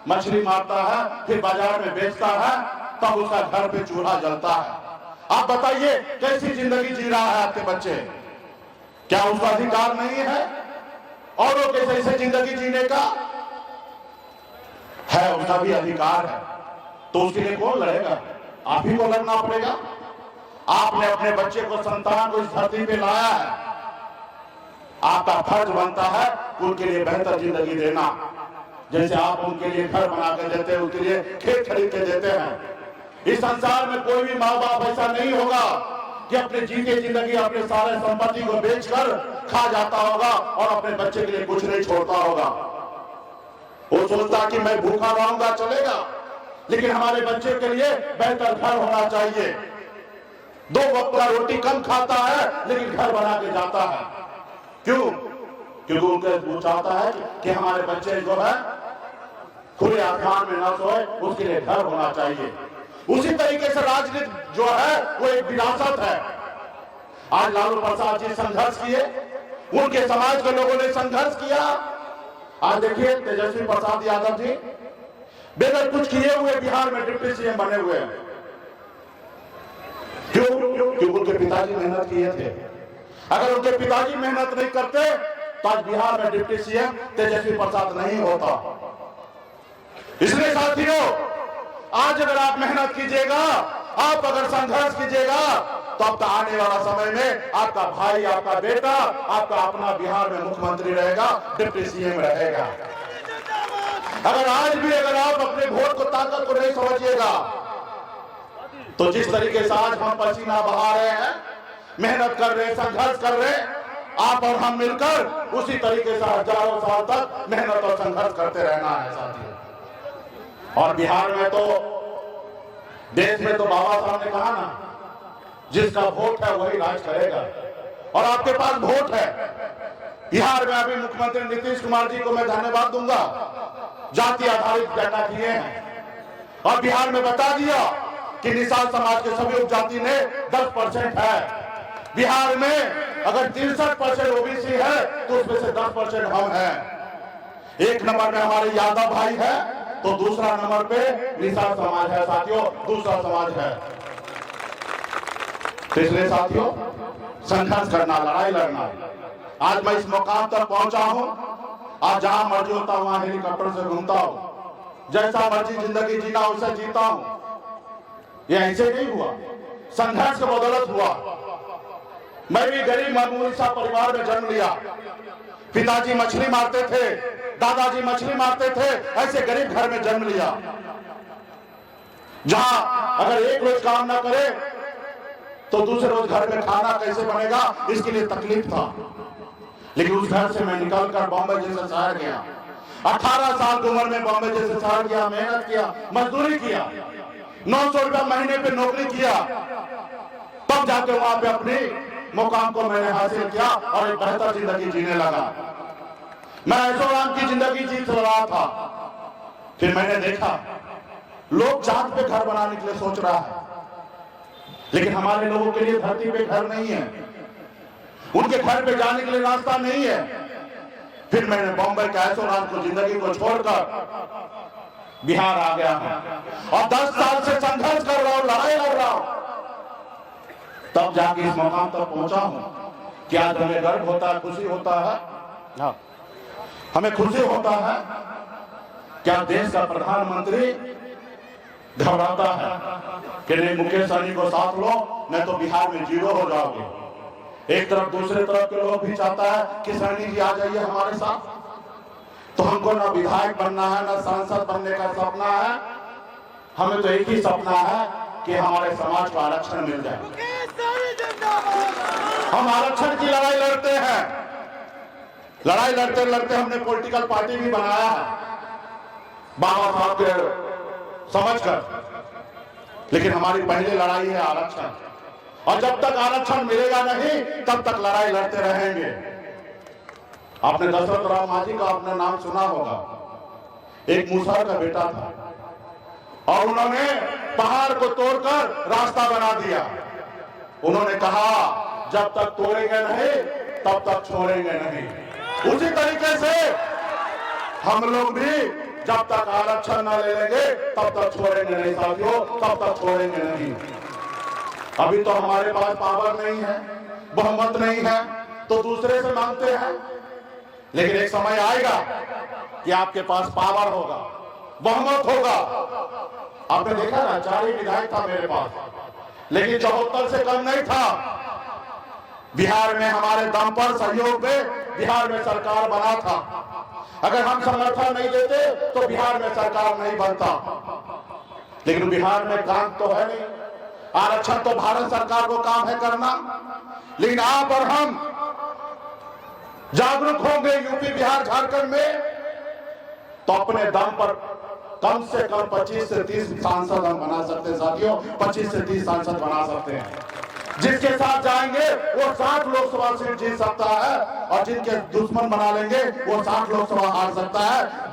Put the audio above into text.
मछली मारता है, फिर बाजार में बेचता है, तब उसका घर पे चूल्हा जलता है। आप बताइए कैसी जिंदगी जी रहा है आपके बच्चे? क्या उसका अधिकार नहीं है औरों के जैसे जिंदगी जीने का? है, उसका भी अधिकार है। तो उसके लिए कौन लड़ेगा? आप ही को लड़ना पड़ेगा। आपने अपने बच्चे को, संतान को इस धरती पे लाया है, आपका फर्ज बनता है उनके लिए बेहतर जिंदगी देना। जैसे आप उनके लिए घर बना के देते हैं, उनके लिए खेत खरीद के देते हैं। इस संसार में कोई भी माँ बाप ऐसा नहीं होगा कि अपने जीते जिंदगी अपने सारे संपत्ति को बेचकर खा जाता होगा और अपने बच्चे के लिए कुछ नहीं छोड़ता होगा। वो सोचता कि मैं भूखा रहूंगा चलेगा, लेकिन हमारे बच्चे के लिए बेहतर घर होना चाहिए। 2 वक्त का रोटी कम खाता है लेकिन घर बना के जाता है। क्यों? क्योंकि वो चाहता है कि हमारे बच्चे जो है खुले आसमान में न सोए, उसके लिए घर होना चाहिए। उसी तरीके से राजनीति जो है वो एक विरासत है। आज लालू प्रसाद जी संघर्ष किए, उनके समाज के लोगों ने संघर्ष किया। आज देखिए तेजस्वी प्रसाद यादव जी बगैर कुछ किए हुए बिहार में डिप्टी सीएम बने हुए हैं। क्यों? क्योंकि उनके पिताजी मेहनत किए थे। अगर उनके पिताजी मेहनत नहीं करते तो आज बिहार में डिप्टी सीएम तेजस्वी प्रसाद नहीं होता। इसलिए साथियों, आज अगर आप मेहनत कीजिएगा, आप अगर संघर्ष कीजिएगा, तो अब आने वाला समय में आपका भाई, आपका बेटा, आपका अपना बिहार में मुख्यमंत्री रहेगा, डिप्टी सीएम रहेगा। अगर आज भी अगर आप अपने वोट को ताकत को नहीं समझिएगा, तो जिस तरीके से आज हम पसीना बहा रहे हैं, मेहनत कर रहे हैं, संघर्ष कर रहे हैं, आप और हम मिलकर उसी तरीके से हजारों साल तक मेहनत और संघर्ष करते रहना है साथियों। और बिहार में तो, देश में तो बाबा साहब ने कहा ना, जिसका वोट है वही राज करेगा। और आपके पास वोट है। बिहार में अभी मुख्यमंत्री नीतीश कुमार जी को मैं धन्यवाद दूंगा, जाति आधारित डाटा किए हैं और बिहार में बता दिया कि निषाद समाज के सभी उपजाति ने 10% है। बिहार में अगर 63% ओबीसी है तो उसमें से 10% हम हैं। 1 नंबर में हमारे यादव भाई है, तो दूसरा नंबर पे निषाद समाज है साथियों, दूसरा समाज है। तो इसलिए साथियों, संघर्ष करना, लड़ाई लड़ना। आज मैं इस मुकाम तक पहुंचा हूं। आज जहां मर्जी होता हूं वहां हेलीकॉप्टर से घूमता हूं, जैसा मर्जी जिंदगी जीना वैसा जीता हूं। ये ऐसे नहीं हुआ, संघर्ष की बदौलत हुआ। मैं भी गरीब मामूली सा परिवार में जन्म लिया। पिताजी मछली मारते थे, दादाजी मछली मारते थे, ऐसे गरीब घर में जन्म लिया जहां अगर एक रोज काम ना करे तो दूसरे रोज घर में खाना कैसे बनेगा, इसके लिए तकलीफ था। लेकिन उस घर से मैं निकलकर बॉम्बे जैसे शहर गया। 18 साल की उम्र में बॉम्बे जैसे शहर गया, मेहनत किया, मजदूरी किया, 900 रुपया महीने पे नौकरी किया, तब जाके वहां पे अपनी मुकाम को मैंने हासिल किया और एक बेहतर जिंदगी जीने लगा। मैं ऐशोआराम की जिंदगी जीत रहा था। फिर मैंने देखा लोग चांद पे घर बनाने के लिए सोच रहा है, लेकिन हमारे लोगों के लिए धरती पे घर नहीं है, उनके घर पे जाने के लिए रास्ता नहीं है। फिर मैंने बॉम्बे के ऐशोआराम को, जिंदगी को छोड़कर बिहार आ गया हूं और 10 साल से संघर्ष कर रहा हूं, लड़ाई लड़ रहा हूं, तब जाके इस मुकाम तक पहुंचा हूं। क्या हमें गर्व होता है, खुशी होता है? हाँ, हमें खुशी होता है। क्या देश का प्रधानमंत्री घबराता है कि नहीं मुकेश सहनी को साथ लो, नहीं तो बिहार में 0 हो जाओगे। एक तरफ दूसरे तरफ के लोग भी चाहता है कि सहनी जी आ जाइए हमारे साथ। तो हमको ना विधायक बनना है, ना सांसद बनने का सपना है, हमें तो एक ही सपना है कि हमारे समाज को आरक्षण मिल जाए। हम आरक्षण की लड़ाई लड़ते हैं। लड़ाई लड़ते लड़ते हमने पॉलिटिकल पार्टी भी बनाया है बाबा साहब के समझकर, लेकिन हमारी पहली लड़ाई है आरक्षण। और जब तक आरक्षण मिलेगा नहीं तब तक लड़ाई लड़ते रहेंगे। आपने दशरथ राव मांझी का आपने नाम सुना होगा। एक मूसा का बेटा था और उन्होंने पहाड़ को तोड़कर रास्ता बना दिया। उन्होंने कहा जब तक तोड़ेंगे नहीं तब तक छोड़ेंगे नहीं। उसी तरीके से हम लोग भी जब तक आरक्षण न ले लेंगे तब तक छोड़ेंगे नहीं साथियों, तब तक छोड़ेंगे नहीं। अभी तो हमारे पास पावर नहीं है, बहुमत नहीं है, तो दूसरे से मांगते हैं। लेकिन एक समय आएगा कि आपके पास पावर होगा, बहुमत होगा। आपने देखा ना, 4 ही विधायक था मेरे पास, लेकिन 74 से कम नहीं था। बिहार में हमारे दम पर, सहयोग में बिहार में सरकार बना था। अगर हम समर्थन नहीं देते तो बिहार में सरकार नहीं बनता। लेकिन बिहार में काम तो है नहीं, आरक्षण तो भारत सरकार को काम है करना। लेकिन आप और हम जागरूक होंगे यूपी, बिहार, झारखंड में, तो अपने दम पर कम से कम 25 से 30 सांसद हम बना सकते हैं साथियों, 25 से 30 सांसद बना सकते हैं। जिसके साथ जाएंगे वो 60 लोकसभा सीट जीत सकता है, और जिनके दुश्मन बना लेंगे वो 60 लोकसभा हार सकता है।